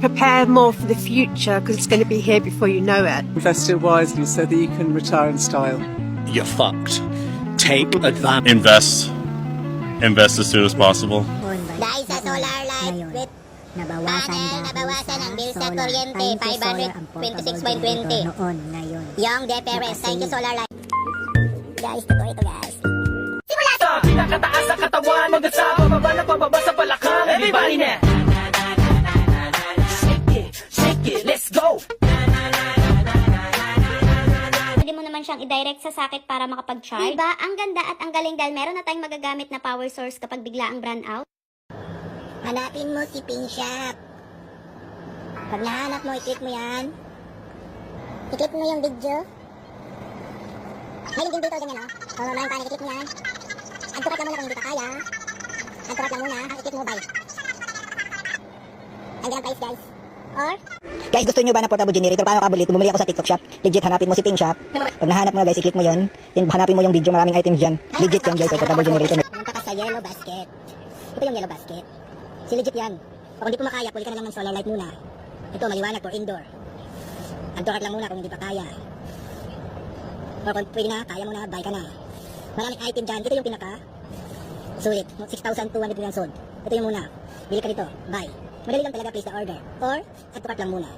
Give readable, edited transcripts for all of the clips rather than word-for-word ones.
Prepare more for the future because it's going to be here before you know it. Invest it wisely so that you can retire in style. You're fucked. Take advantage. Invest as soon as possible. Dahil sa solar light with nabawasan ang bill sa kuryente, 526.20. Noon, ngayon. Young Deperes, thank you solar light. Guys, totoo ito guys. Sa pinakataas sa katawan, hanggang sa bababa na pababa sa balakang. Everybody na! Shake it, let's go! Pwede mo naman siyang i-direct sa socket para makapag-charge. Diba? Ang ganda at ang galing dahil meron na tayong magagamit na power source kapag bigla ang brand out. Hanapin mo si Pin Shop. Pag nahanap mo, i-click mo yan. I-click mo yung video. May link din dito, ganyan o. So, maraming panig, i-click mo yan. Agtukat lang muna kung hindi ka kaya. Agtukat lang muna, i-click mo buy. Andiyan ang price guys. Or, Guys, gusto nyo ba ng portable generator? Paano kabulit? Bumili ako sa TikTok shop. Legit, hanapin mo si Pink Shop. Pag nahanap mo guys, i-click mo yun. Then hanapin mo yung video, maraming items dyan. Legit yan guys, portable generator. pumunta ka sa yellow basket. Ito yung yellow basket. Si legit yan. O kung di po makaya, puli ka na lang ng solar light muna. Ito, maliwanag for indoor. Agtukat lang muna kung hindi pa kaya. O kung pwede na, kaya mo na, buy ka na. Maraming item dyan. Ito yung pinaka sulit. 6,200 yan sold. Ito yung muna. Bili ka dito, buy. Madali lang talaga, place the order. Or, agtukat lang muna.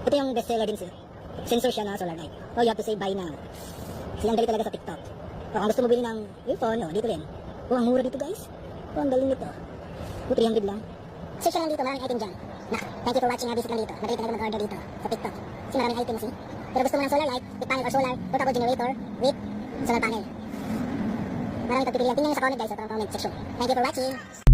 Ito yung best seller din sir. Sensor siya na solar light. Oh, you have to say buy now. Kasi ang dali talaga sa TikTok. O kung gusto mo bili ng earphone, no, dito rin. Oh, ang mura dito guys. Oh, ang galing nito. 300 lang. Search lang dito, maraming item dyan. Thank you for watching, visit lang dito. Madali talaga mag-order dito sa TikTok. Kasi maraming items eh. Pero gusto mo ng solar light, with panel or solar, portable generator with solar panel. Maraming pagpipilian. Tingnan nyo sa comment guys, sa comment section. Thank you for watching.